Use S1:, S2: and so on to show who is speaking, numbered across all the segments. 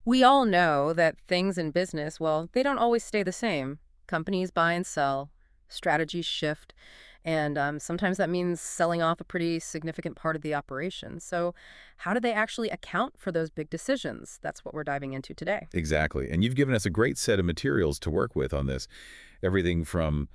S1: We all know that things in business, well, they don't always stay the same. Companies buy and sell, strategies shift, and sometimes that means selling off a pretty significant part of the operation. So, how do they actually account for those big decisions? That's what we're diving into today.
S2: Exactly. And you've given us a great set of materials to work with on this. Everything from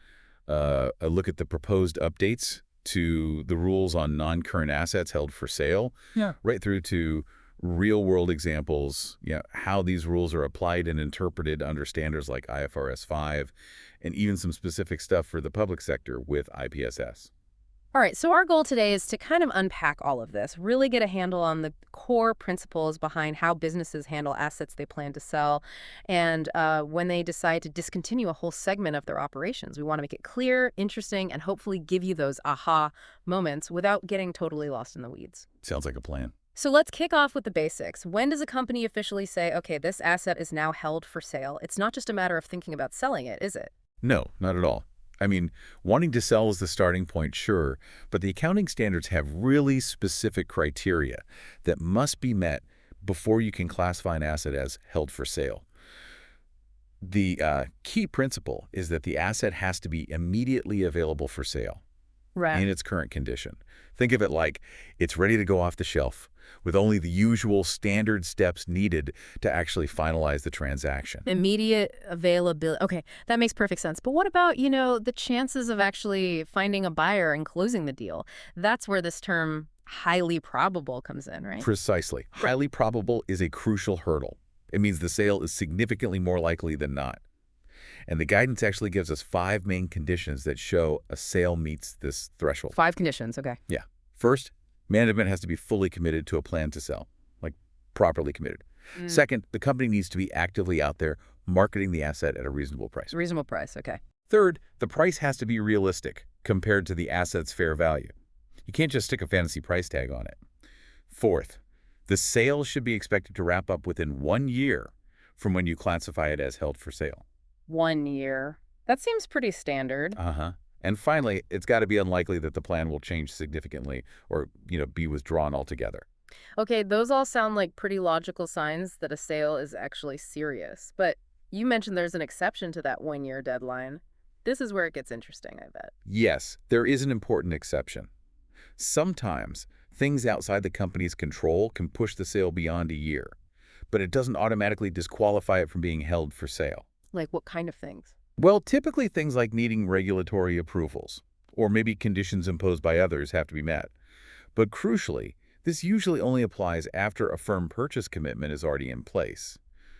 S2: a look at the proposed updates to the rules on non-current assets held for sale,
S3: Yeah.
S2: right through to real-world examples, how these rules are applied and interpreted under standards like IFRS 5, and even some specific stuff for the public sector with IPSS.
S1: All right, so our goal today is to kind of unpack all of this, really get a handle on the core principles behind how businesses handle assets they plan to sell, and when they decide to discontinue a whole segment of their operations. We want to make it clear, interesting, and hopefully give you those aha moments without getting totally lost in the weeds.
S2: Sounds like a plan.
S1: So let's kick off with the basics. When does a company officially say, okay, this asset is now held for sale? It's not just a matter of thinking about selling it, is it?
S2: No, not at all. I mean, wanting to sell is the starting point, sure, but the accounting standards have really specific criteria that must be met before you can classify an asset as held for sale. The key principle is that the asset has to be immediately available for sale
S1: Right.
S2: in its current condition. Think of it like it's ready to go off the shelf with only the usual standard steps needed to actually finalize the transaction.
S1: Immediate availability. Okay, that makes perfect sense. But what about, the chances of actually finding a buyer and closing the deal? That's where this term highly probable comes in, right?
S2: Precisely. Highly probable is a crucial hurdle. It means the sale is significantly more likely than not. And the guidance actually gives us 5 main conditions that show a sale meets this threshold.
S1: 5 conditions, okay.
S2: Yeah. First, management has to be fully committed to a plan to sell, like properly committed. Second, the company needs to be actively out there marketing the asset at a reasonable price.
S1: Reasonable price, okay.
S2: Third, the price has to be realistic compared to the asset's fair value. You can't just stick a fantasy price tag on it. Fourth, the sale should be expected to wrap up within 1 year from when you classify it as held for sale.
S1: 1 year. That seems pretty standard.
S2: And finally, it's got to be unlikely that the plan will change significantly or, be withdrawn altogether.
S1: Okay, those all sound like pretty logical signs that a sale is actually serious. But you mentioned there's an exception to that 1-year deadline. This is where it gets interesting, I bet.
S2: Yes, there is an important exception. Sometimes things outside the company's control can push the sale beyond a year, but it doesn't automatically disqualify it from being held for sale.
S1: Like what kind of things?
S2: Well, typically things like needing regulatory approvals, or maybe conditions imposed by others have to be met. But crucially, this usually only applies after a firm purchase commitment is already in place.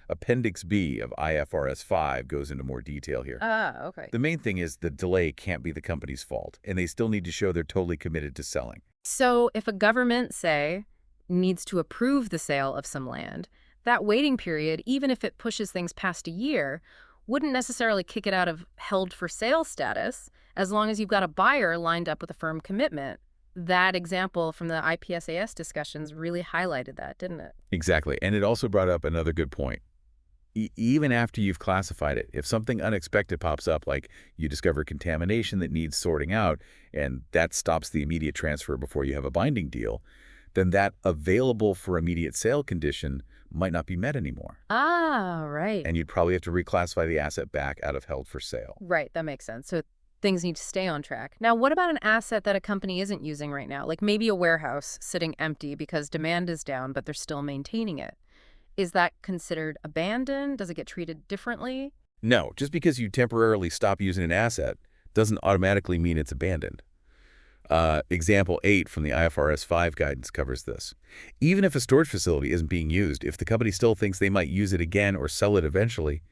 S2: Appendix B of IFRS 5 goes into more detail here.
S1: Ah, okay.
S2: The main thing is the delay can't be the company's fault, and they still need to show they're totally committed to selling.
S1: So if a government, say, needs to approve the sale of some land, that waiting period, even if it pushes things past a year, wouldn't necessarily kick it out of held for sale status as long as you've got a buyer lined up with a firm commitment. That example from the IPSAS discussions really highlighted that, didn't it?
S2: Exactly, and it also brought up another good point. Even after you've classified it, if something unexpected pops up, like you discover contamination that needs sorting out, and that stops the immediate transfer before you have a binding deal, then that available for immediate sale condition might not be met anymore.
S1: Ah, right.
S2: And you'd probably have to reclassify the asset back out of held for sale.
S1: Right, that makes sense. So things need to stay on track. Now, what about an asset that a company isn't using right now? Like maybe a warehouse sitting empty because demand is down, but they're still maintaining it. Is that considered abandoned? Does it get treated differently?
S2: No, just because you temporarily stop using an asset doesn't automatically mean it's abandoned. Example 8 from the IFRS 5 guidance covers this. Even if a storage facility isn't being used, if the company still thinks they might use it again or sell it eventually,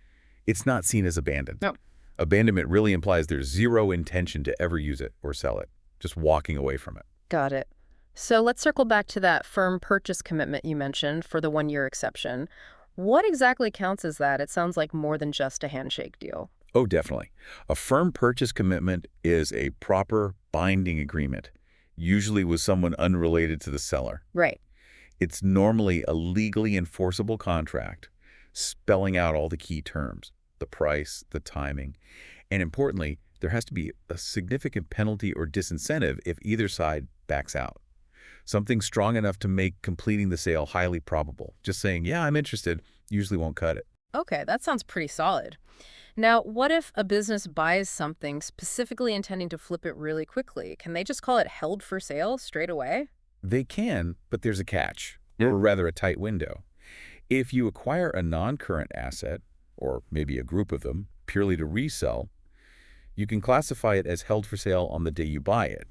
S2: it's not seen as abandoned.
S1: No.
S2: Abandonment really implies there's zero intention to ever use it or sell it, just walking away from it.
S1: Got it. So let's circle back to that firm purchase commitment you mentioned for the 1-year exception. What exactly counts as that? It sounds like more than just a handshake deal.
S2: Oh, definitely. A firm purchase commitment is a proper binding agreement, usually with someone unrelated to the seller.
S1: Right.
S2: It's normally a legally enforceable contract, spelling out all the key terms, the price, the timing, and importantly, there has to be a significant penalty or disincentive if either side backs out. Something strong enough to make completing the sale highly probable. Just saying, yeah, I'm interested, Usually won't cut it.
S1: Okay, that sounds pretty solid. Now, what if a business buys something specifically intending to flip it really quickly? Can they just call it held for sale straight away?
S2: They can, but there's a catch, or rather a tight window. If you acquire a non-current asset, or maybe a group of them, purely to resell, you can classify it as held for sale on the day you buy it.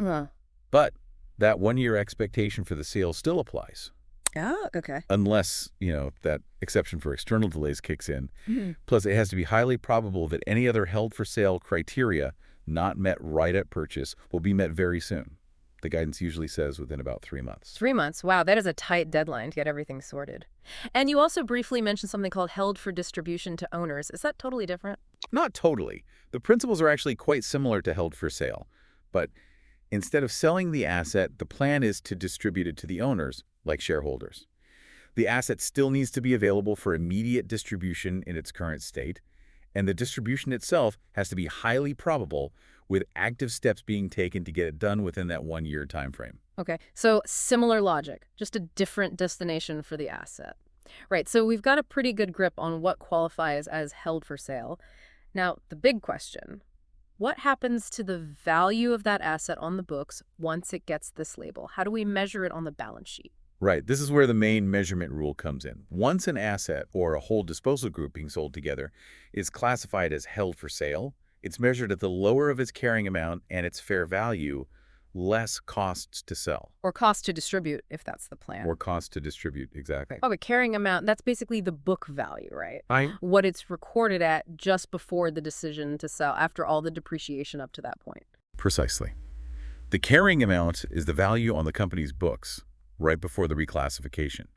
S2: But that one-year expectation for the sale still applies.
S1: Oh, okay.
S2: Unless, that exception for external delays kicks in.
S1: Mhm.
S2: Plus, it has to be highly probable that any other held-for-sale criteria not met right at purchase will be met very soon. The guidance usually says within about 3 months.
S1: 3 months. Wow, that is a tight deadline to get everything sorted. And you also briefly mentioned something called held for distribution to owners. Is that totally different?
S2: Not totally. The principles are actually quite similar to held for sale. But instead of selling the asset, the plan is to distribute it to the owners, like shareholders. The asset still needs to be available for immediate distribution in its current state, and the distribution itself has to be highly probable with active steps being taken to get it done within that one-year time frame.
S1: Okay, so similar logic, just a different destination for the asset. Right, so we've got a pretty good grip on what qualifies as held for sale. Now, the big question, what happens to the value of that asset on the books once it gets this label? How do we measure it on the balance sheet?
S2: Right, this is where the main measurement rule comes in. Once an asset or a whole disposal group being sold together is classified as held for sale, it's measured at the lower of its carrying amount and its fair value, less costs to sell.
S1: Or cost to distribute, if that's the plan.
S2: Or cost to distribute, exactly.
S1: Oh, but carrying amount, that's basically the book value, right?
S2: I
S1: What it's recorded at just before the decision to sell, after all the depreciation up to that point.
S2: Precisely. The carrying amount is the value on the company's books right before the reclassification.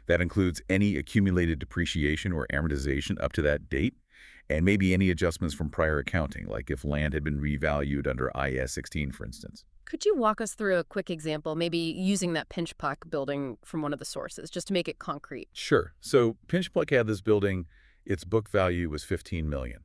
S2: That includes any accumulated depreciation or amortization up to that date, and maybe any adjustments from prior accounting, like if land had been revalued under IAS 16, for instance.
S1: Could you walk us through a quick example, maybe using that Pinch Puck building from one of the sources, just to make it concrete?
S2: Sure. So Pinchbluck had this building. Its book value was $15 million.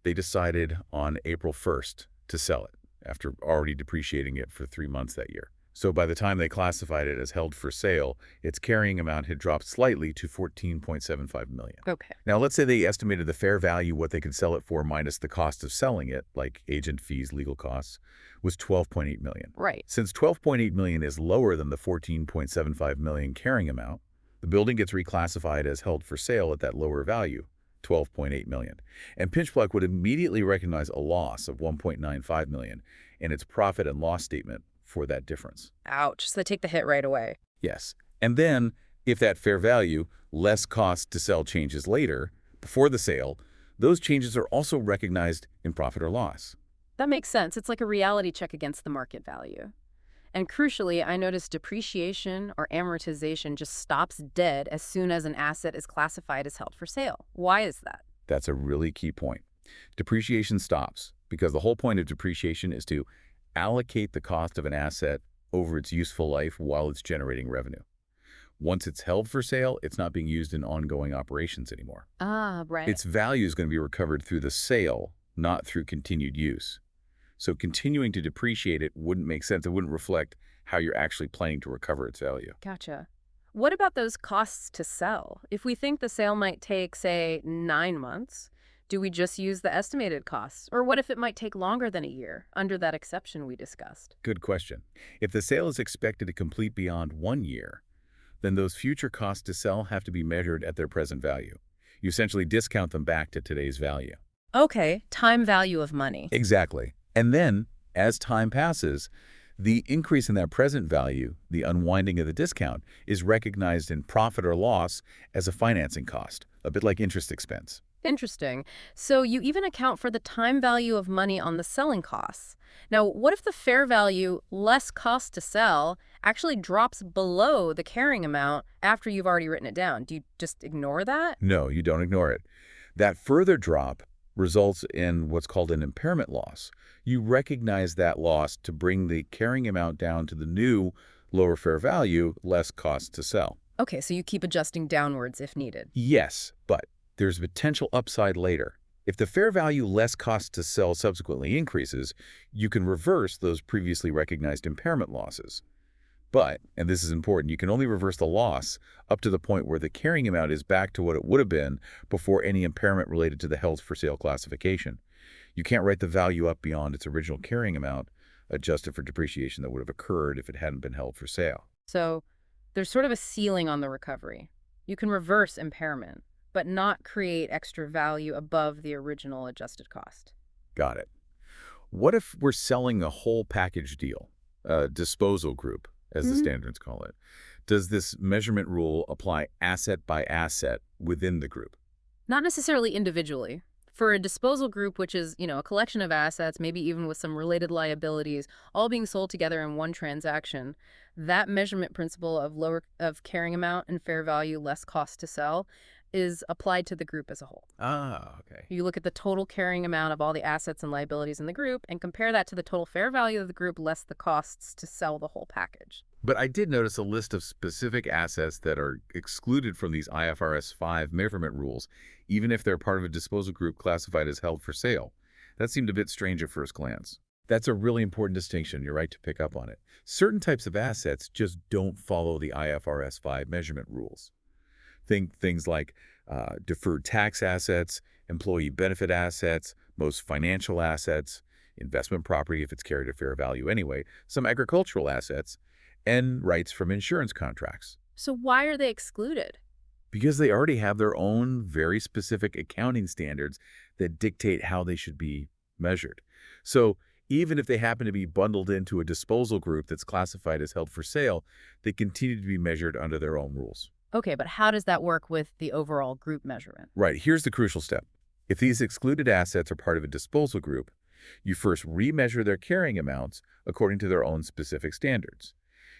S2: They decided on April 1st to sell it after already depreciating it for 3 months that year. So by the time they classified it as held for sale, its carrying amount had dropped slightly to $14.75 million.
S1: Okay.
S2: Now, let's say they estimated the fair value, what they could sell it for minus the cost of selling it, like agent fees, legal costs, was $12.8 million.
S1: Right.
S2: Since $12.8 million is lower than the $14.75 million carrying amount, the building gets reclassified as held for sale at that lower value, $12.8 million. And Pinchbluck would immediately recognize a loss of $1.95 million in its profit and loss statement for that difference.
S1: Ouch. So they take the hit right away.
S2: Yes. And then, if that fair value, less cost to sell changes later, before the sale, those changes are also recognized in profit or loss.
S1: That makes sense. It's like a reality check against the market value. And crucially, I noticed depreciation or amortization just stops dead as soon as an asset is classified as held for sale. Why is that?
S2: That's a really key point. Depreciation stops because the whole point of depreciation is to allocate the cost of an asset over its useful life while it's generating revenue. Once it's held for sale, it's not being used in ongoing operations anymore.
S1: Ah, right.
S2: Its value is going to be recovered through the sale, not through continued use. So continuing to depreciate it wouldn't make sense. It wouldn't reflect how you're actually planning to recover its value.
S1: Gotcha. What about those costs to sell? If we think the sale might take, say, 9 months, do we just use the estimated costs? Or what if it might take longer than a year, under that exception we discussed?
S2: Good question. If the sale is expected to complete beyond 1 year, then those future costs to sell have to be measured at their present value. You essentially discount them back to today's value.
S1: Okay, time value of money.
S2: Exactly. And then, as time passes, the increase in that present value, the unwinding of the discount, is recognized in profit or loss as a financing cost, a bit like interest expense.
S1: Interesting. So you even account for the time value of money on the selling costs. Now, what if the fair value, less cost to sell, actually drops below the carrying amount after you've already written it down? Do you just ignore that?
S2: No, you don't ignore it. That further drop results in what's called an impairment loss. You recognize that loss to bring the carrying amount down to the new, lower fair value, less cost to sell.
S1: Okay, so you keep adjusting downwards if needed.
S2: Yes, but there's potential upside later. If the fair value less cost to sell subsequently increases, you can reverse those previously recognized impairment losses. But, and this is important, you can only reverse the loss up to the point where the carrying amount is back to what it would have been before any impairment related to the held for sale classification. You can't write the value up beyond its original carrying amount, adjusted for depreciation that would have occurred if it hadn't been held for sale.
S1: So there's sort of a ceiling on the recovery. You can reverse impairment, but not create extra value above the original adjusted cost.
S2: Got it. What if we're selling a whole package deal, a disposal group, as the standards call it? Does this measurement rule apply asset by asset within the group?
S1: Not necessarily individually. For a disposal group, which is, a collection of assets, maybe even with some related liabilities, all being sold together in one transaction, that measurement principle of carrying amount and fair value less cost to sell is applied to the group as a whole.
S2: Ah, okay.
S1: You look at the total carrying amount of all the assets and liabilities in the group and compare that to the total fair value of the group less the costs to sell the whole package.
S2: But I did notice a list of specific assets that are excluded from these IFRS 5 measurement rules, even if they're part of a disposal group classified as held for sale. That seemed a bit strange at first glance. That's a really important distinction. You're right to pick up on it. Certain types of assets just don't follow the IFRS 5 measurement rules. Think things like deferred tax assets, employee benefit assets, most financial assets, investment property if it's carried at fair value anyway, some agricultural assets, and rights from insurance contracts.
S1: So why are they excluded?
S2: Because they already have their own very specific accounting standards that dictate how they should be measured. So even if they happen to be bundled into a disposal group that's classified as held for sale, they continue to be measured under their own rules.
S1: Okay, but how does that work with the overall group measurement?
S2: Right, here's the crucial step. If these excluded assets are part of a disposal group, you first remeasure their carrying amounts according to their own specific standards.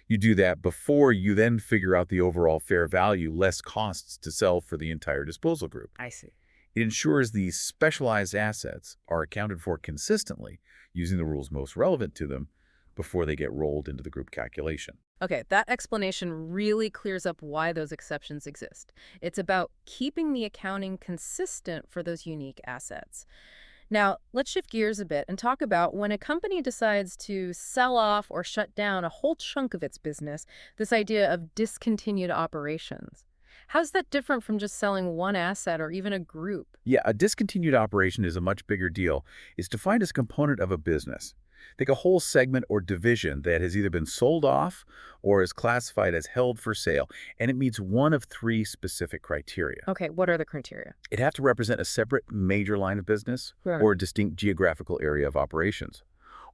S2: You do that before you then figure out the overall fair value less costs to sell for the entire disposal group.
S1: I see.
S2: It ensures these specialized assets are accounted for consistently using the rules most relevant to them before they get rolled into the group calculation.
S1: Okay, that explanation really clears up why those exceptions exist. It's about keeping the accounting consistent for those unique assets. Now, let's shift gears a bit and talk about when a company decides to sell off or shut down a whole chunk of its business, this idea of discontinued operations. How's that different from just selling one asset or even a group?
S2: Yeah, a discontinued operation is a much bigger deal. It's defined as a component of a business. Think a whole segment or division that has either been sold off or is classified as held for sale, and it meets one of three specific criteria.
S1: Okay, what are the criteria?
S2: It has to represent a separate major line of business
S1: Right.
S2: or a distinct geographical area of operations,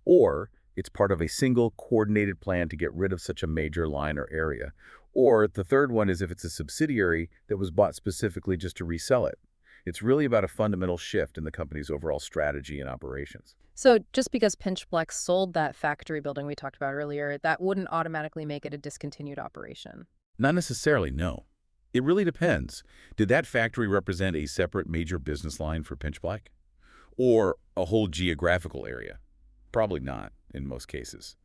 S2: or it's part of a single coordinated plan to get rid of such a major line or area. Or the third one is if it's a subsidiary that was bought specifically just to resell it. It's really about a fundamental shift in the company's overall strategy and operations.
S1: So just because Pinchflex sold that factory building we talked about earlier, that wouldn't automatically make it a discontinued operation.
S2: Not necessarily, no. It really depends. Did that factory represent a separate major business line for Pinch Black? Or a whole geographical area? Probably not, in most cases.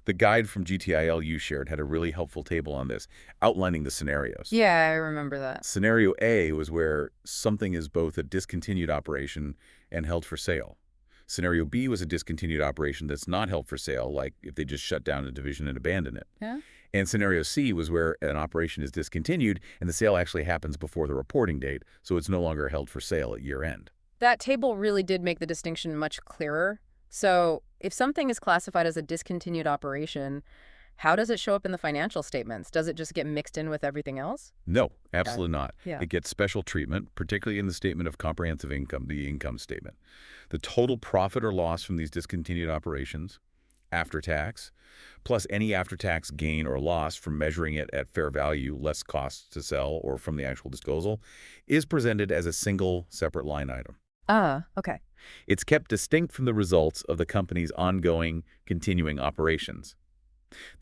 S2: The guide from GTIL you shared had a really helpful table on this, outlining the scenarios.
S1: Yeah, I remember that.
S2: Scenario A was where something is both a discontinued operation and held for sale. Scenario B was a discontinued operation that's not held for sale, like if they just shut down a division and abandon it.
S1: Yeah.
S2: And scenario C was where an operation is discontinued and the sale actually happens before the reporting date, so it's no longer held for sale at year end.
S1: That table really did make the distinction much clearer. So if something is classified as a discontinued operation, how does it show up in the financial statements? Does it just get mixed in with everything else?
S2: No, absolutely not.
S1: Yeah.
S2: It gets special treatment, particularly in the statement of comprehensive income, the income statement. The total profit or loss from these discontinued operations, after tax, plus any after-tax gain or loss from measuring it at fair value, less costs to sell, or from the actual disposal, is presented as a single separate line item.
S1: Okay.
S2: It's kept distinct from the results of the company's ongoing, continuing operations.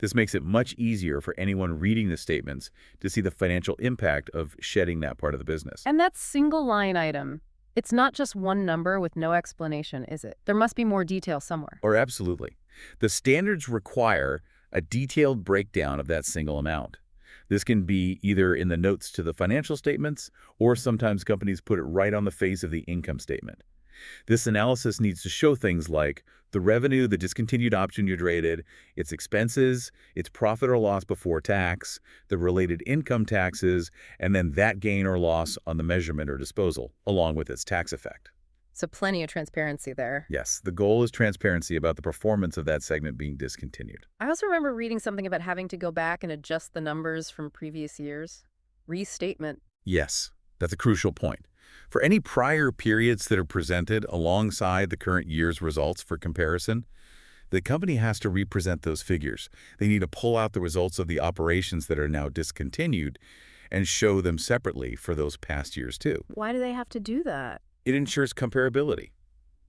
S2: This makes it much easier for anyone reading the statements to see the financial impact of shedding that part of the business.
S1: And that single line item, it's not just one number with no explanation, is it? There must be more detail somewhere.
S2: Or absolutely. The standards require a detailed breakdown of that single amount. This can be either in the notes to the financial statements, or sometimes companies put it right on the face of the income statement. This analysis needs to show things like the revenue, the discontinued option you traded, its expenses, its profit or loss before tax, the related income taxes, and then that gain or loss on the measurement or disposal, along with its tax effect.
S1: So plenty of transparency there.
S2: Yes, the goal is transparency about the performance of that segment being discontinued.
S1: I also remember reading something about having to go back and adjust the numbers from previous years. Restatement.
S2: Yes, that's a crucial point. For any prior periods that are presented alongside the current year's results for comparison, the company has to represent those figures. They need to pull out the results of the operations that are now discontinued and show them separately for those past years too.
S1: Why do they have to do that?
S2: It ensures comparability.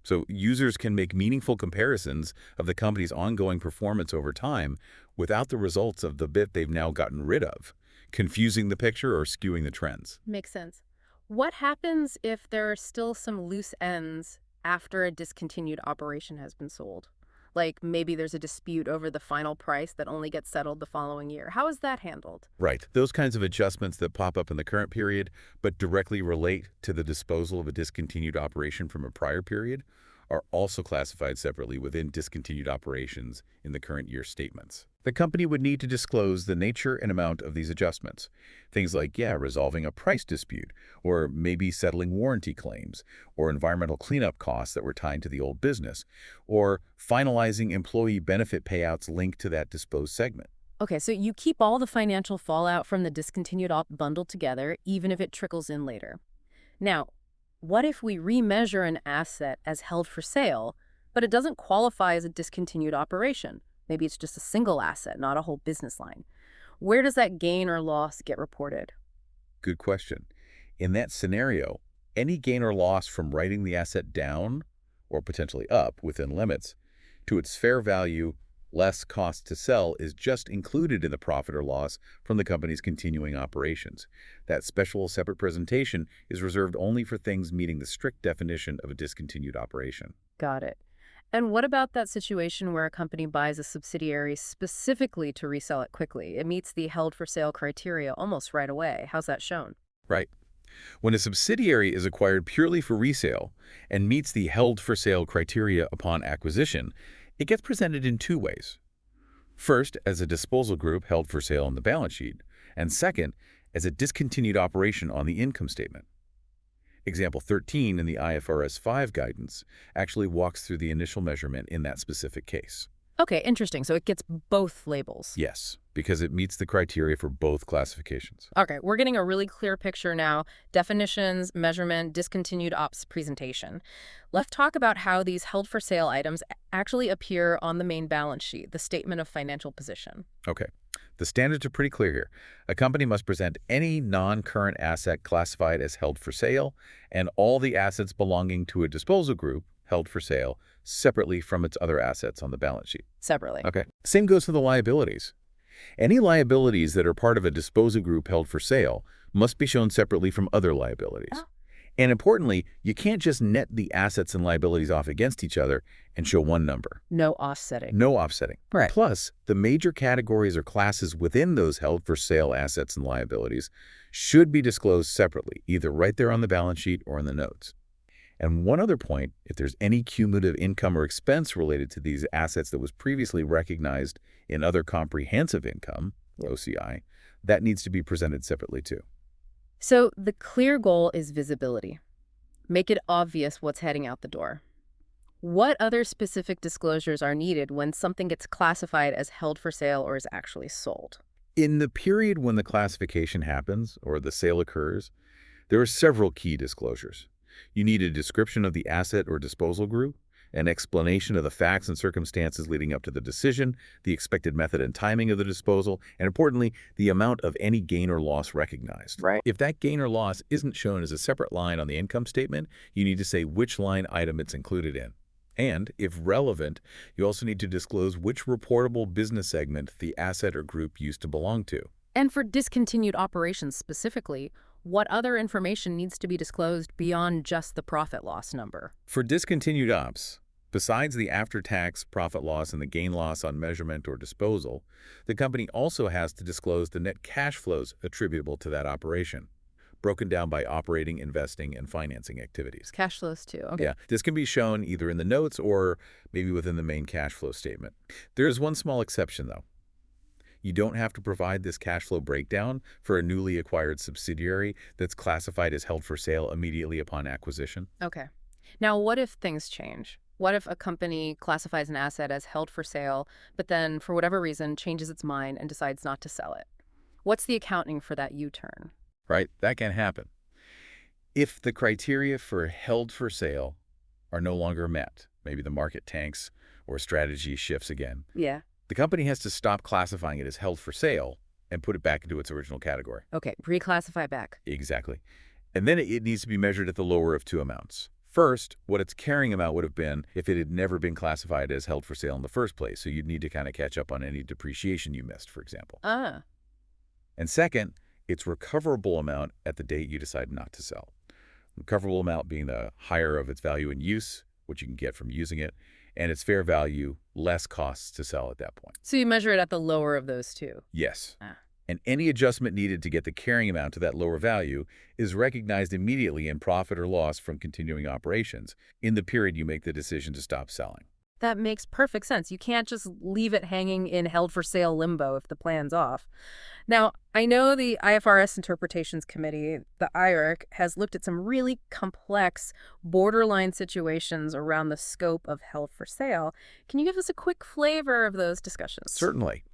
S2: So users can make meaningful comparisons of the company's ongoing performance over time without the results of the bit they've now gotten rid of, confusing the picture or skewing the trends.
S1: Makes sense. What happens if there are still some loose ends after a discontinued operation has been sold? Like maybe there's a dispute over the final price that only gets settled the following year. How is that handled?
S2: Right. Those kinds of adjustments that pop up in the current period but directly relate to the disposal of a discontinued operation from a prior period are also classified separately within discontinued operations in the current year statements. The company would need to disclose the nature and amount of these adjustments. Things like, resolving a price dispute, or maybe settling warranty claims, or environmental cleanup costs that were tied to the old business, or finalizing employee benefit payouts linked to that disposed segment.
S1: Okay, so you keep all the financial fallout from the discontinued op bundled together, even if it trickles in later. Now, what if we remeasure an asset as held for sale, but it doesn't qualify as a discontinued operation? Maybe it's just a single asset, not a whole business line. Where does that gain or loss get reported?
S2: Good question. In that scenario, any gain or loss from writing the asset down, or potentially up within limits, to its fair value less cost to sell is just included in the profit or loss from the company's continuing operations. That special separate presentation is reserved only for things meeting the strict definition of a discontinued operation.
S1: Got it. And what about that situation where a company buys a subsidiary specifically to resell it quickly? It meets the held for sale criteria almost right away. How's that shown?
S2: Right. When a subsidiary is acquired purely for resale and meets the held for sale criteria upon acquisition, it gets presented in two ways. First, as a disposal group held for sale on the balance sheet, and second, as a discontinued operation on the income statement. Example 13 in the IFRS 5 guidance actually walks through the initial measurement in that specific case.
S1: Okay, interesting. So it gets both labels.
S2: Yes, because it meets the criteria for both classifications.
S1: Okay, we're getting a really clear picture now. Definitions, measurement, discontinued ops presentation. Let's talk about how these held for sale items actually appear on the main balance sheet, the statement of financial position.
S2: Okay. The standards are pretty clear here. A company must present any non-current asset classified as held for sale and all the assets belonging to a disposal group held for sale separately from its other assets on the balance sheet.
S1: Separately.
S2: Okay. Same goes for the liabilities. Any liabilities that are part of a disposal group held for sale must be shown separately from other liabilities.
S1: Oh.
S2: And importantly, you can't just net the assets and liabilities off against each other and show one number.
S1: No offsetting.
S2: No offsetting.
S1: Right.
S2: Plus, the major categories or classes within those held for sale assets and liabilities should be disclosed separately, either right there on the balance sheet or in the notes. And one other point, if there's any cumulative income or expense related to these assets that was previously recognized in other comprehensive income, OCI, that needs to be presented separately too.
S1: So the clear goal is visibility. Make it obvious what's heading out the door. What other specific disclosures are needed when something gets classified as held for sale or is actually sold?
S2: In the period when the classification happens or the sale occurs, there are several key disclosures. You need a description of the asset or disposal group, an explanation of the facts and circumstances leading up to the decision, the expected method and timing of the disposal, and importantly, the amount of any gain or loss recognized.
S1: Right.
S2: If that gain or loss isn't shown as a separate line on the income statement, you need to say which line item it's included in. And, if relevant, you also need to disclose which reportable business segment the asset or group used to belong to.
S1: And for discontinued operations specifically, what other information needs to be disclosed beyond just the profit loss number?
S2: For discontinued ops, besides the after-tax profit loss and the gain loss on measurement or disposal, the company also has to disclose the net cash flows attributable to that operation. broken down by operating, investing, and financing activities.
S1: Cash flows too. Okay.
S2: Yeah, this can be shown either in the notes or maybe within the main cash flow statement. There is one small exception, though. You don't have to provide this cash flow breakdown for a newly acquired subsidiary that's classified as held for sale immediately upon acquisition.
S1: Okay. Now, what if things change? What if a company classifies an asset as held for sale, but then, for whatever reason, changes its mind and decides not to sell it? What's the accounting for that U-turn?
S2: Right? That can happen. If the criteria for held for sale are no longer met, maybe the market tanks or strategy shifts again,
S1: Yeah.
S2: the company has to stop classifying it as held for sale and put it back into its original category.
S1: Okay, reclassify back.
S2: Exactly. And then it needs to be measured at the lower of two amounts. First, what its carrying amount would have been if it had never been classified as held for sale in the first place, so you'd need to kind of catch up on any depreciation you missed, for example.
S1: Ah,
S2: And second, its recoverable amount at the date you decide not to sell. Recoverable amount being the higher of its value in use, what you can get from using it, and its fair value, less costs to sell at that point.
S1: so you measure it at the lower of those two.
S2: Yes.
S1: Ah.
S2: And any adjustment needed to get the carrying amount to that lower value is recognized immediately in profit or loss from continuing operations in the period you make the decision to stop selling.
S1: That makes perfect sense. You can't just leave it hanging in held for sale limbo if the plan's off. Now, I know the IFRS Interpretations Committee, the IRC, has looked at some really complex borderline situations around the scope of held for sale. Can you give us a quick flavor of those discussions?
S2: Certainly.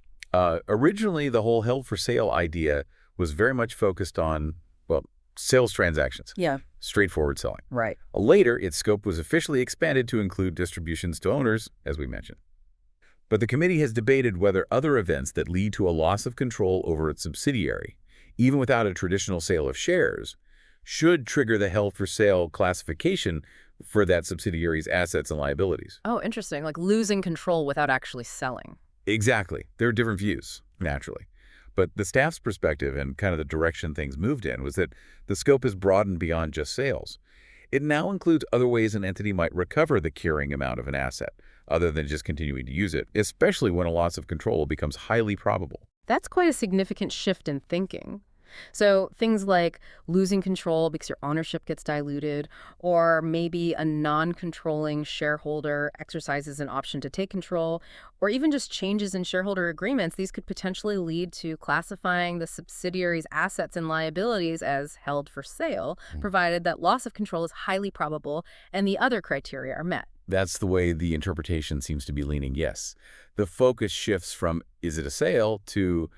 S2: Originally, the whole held for sale idea was very much focused on, well, sales transactions,
S1: Yeah,
S2: straightforward selling.
S1: right.
S2: Later, its scope was officially expanded to include distributions to owners, as we mentioned. But the committee has debated whether other events that lead to a loss of control over its subsidiary, even without a traditional sale of shares, should trigger the held for sale classification for that subsidiary's assets and liabilities.
S1: Oh, interesting. Like losing control without actually selling.
S2: Exactly. There are different views, naturally. But the staff's perspective and kind of the direction things moved in was that the scope is broadened beyond just sales. It now includes other ways an entity might recover the carrying amount of an asset, other than just continuing to use it, especially when a loss of control becomes highly probable.
S1: That's quite a significant shift in thinking. So things like losing control because your ownership gets diluted, or maybe a non-controlling shareholder exercises an option to take control, or even just changes in shareholder agreements, these could potentially lead to classifying the subsidiary's assets and liabilities as held for sale, provided that loss of control is highly probable and the other criteria are met.
S2: That's the way the interpretation seems to be leaning, yes. The focus shifts from, is it a sale, to,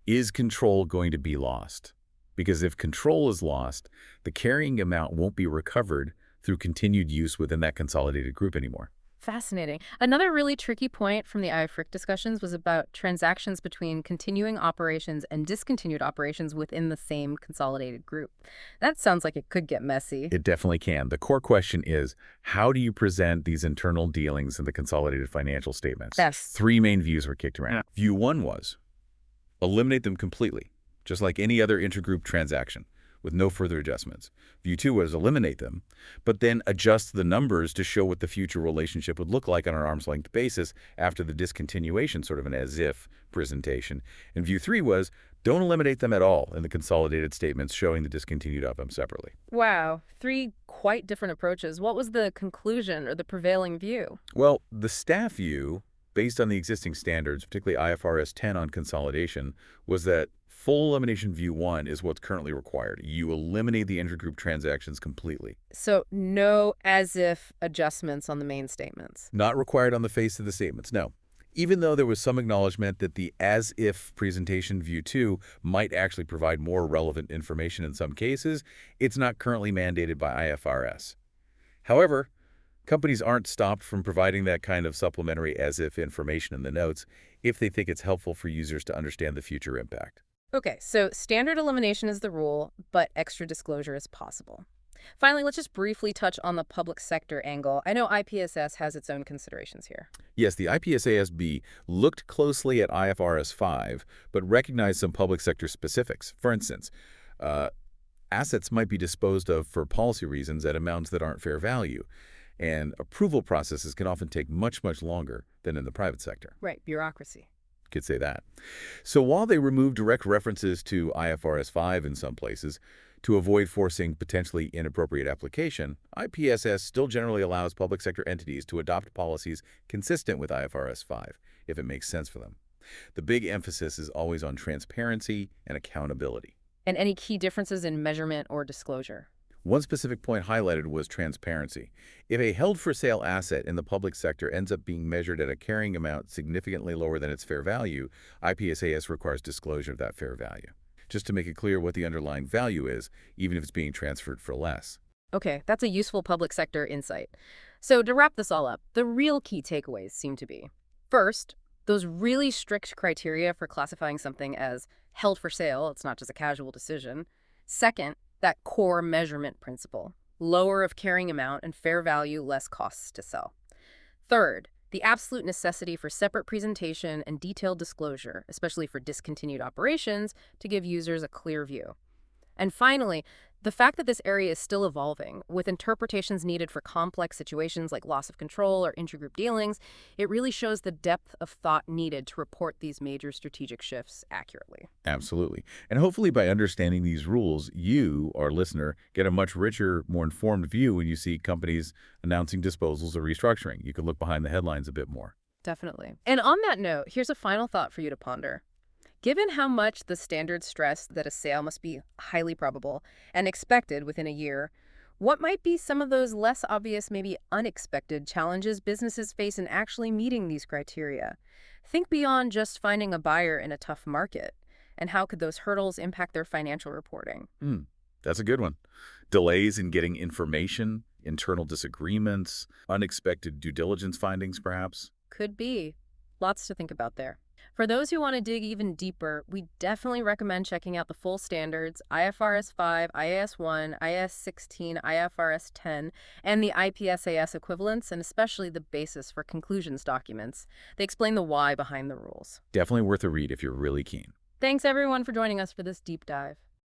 S2: is control going to be lost? Because if control is lost, the carrying amount won't be recovered through continued use within that consolidated group anymore.
S1: Fascinating. Another really tricky point from the IFRIC discussions was about transactions between continuing operations and discontinued operations within the same consolidated group. That sounds like it could get messy.
S2: It definitely can. The core question is, how do you present these internal dealings in the consolidated financial statements?
S1: Yes.
S2: Three main views were kicked around. View one was, eliminate them completely, just like any other intergroup transaction, with no further adjustments. View two was eliminate them, but then adjust the numbers to show what the future relationship would look like on an arm's length basis after the discontinuation, sort of an as-if presentation. And view three was, don't eliminate them at all in the consolidated statements showing the discontinued of them separately.
S1: Wow, three quite different approaches. What was the conclusion or the prevailing view?
S2: Well, the staff view, based on the existing standards, particularly IFRS 10 on consolidation, was that full elimination view one is what's currently required. You eliminate the intergroup transactions completely.
S1: So no as-if adjustments on the main statements.
S2: Not required on the face of the statements, no. Even though there was some acknowledgement that the as-if presentation view two might actually provide more relevant information in some cases, it's not currently mandated by IFRS. However, companies aren't stopped from providing that kind of supplementary as-if information in the notes if they think it's helpful for users to understand the future impact.
S1: Okay, so standard elimination is the rule, but extra disclosure is possible. Finally, let's just briefly touch on the public sector angle. I know IPSS has its own considerations here.
S2: Yes, the IPSASB looked closely at IFRS 5, but recognized some public sector specifics. For instance, assets might be disposed of for policy reasons at amounts that aren't fair value, and approval processes can often take much, much longer than in the private sector.
S1: Right, bureaucracy.
S2: Could say that. So while they removed direct references to IFRS 5 in some places, To avoid forcing potentially inappropriate application, IPSS still generally allows public sector entities to adopt policies consistent with IFRS 5 if it makes sense for them. The big emphasis is always on transparency and accountability.
S1: And any key differences in measurement or disclosure?
S2: One specific point highlighted was transparency. If a held-for-sale asset in the public sector ends up being measured at a carrying amount significantly lower than its fair value, IPSAS requires disclosure of that fair value, just to make it clear what the underlying value is, even if it's being transferred for less.
S1: Okay, that's a useful public sector insight. So to wrap this all up, the real key takeaways seem to be, first, those really strict criteria for classifying something as held for sale, it's not just a casual decision. Second, that core measurement principle, lower of carrying amount and fair value, less costs to sell. Third, the absolute necessity for separate presentation and detailed disclosure, especially for discontinued operations, to give users a clear view. And finally, the fact that this area is still evolving, with interpretations needed for complex situations like loss of control or intergroup dealings, it really shows the depth of thought needed to report these major strategic shifts accurately.
S2: Absolutely. And hopefully by understanding these rules, you, our listener, get a much richer, more informed view when you see companies announcing disposals or restructuring. You can look behind the headlines a bit more.
S1: Definitely. And on that note, here's a final thought for you to ponder. Given how much the standards stress that a sale must be highly probable and expected within a year, what might be some of those less obvious, maybe unexpected challenges businesses face in actually meeting these criteria? Think beyond just finding a buyer in a tough market, and how could those hurdles impact their financial reporting?
S2: That's a good one. Delays in getting information, internal disagreements, unexpected due diligence findings, perhaps.
S1: Could be. Lots to think about there. For those who want to dig even deeper, we definitely recommend checking out the full standards, IFRS 5, IAS 1, IAS 16, IFRS 10, and the IPSAS equivalents, and especially the basis for conclusions documents. They explain the why behind the rules.
S2: Definitely worth a read if you're really keen.
S1: Thanks everyone for joining us for this deep dive.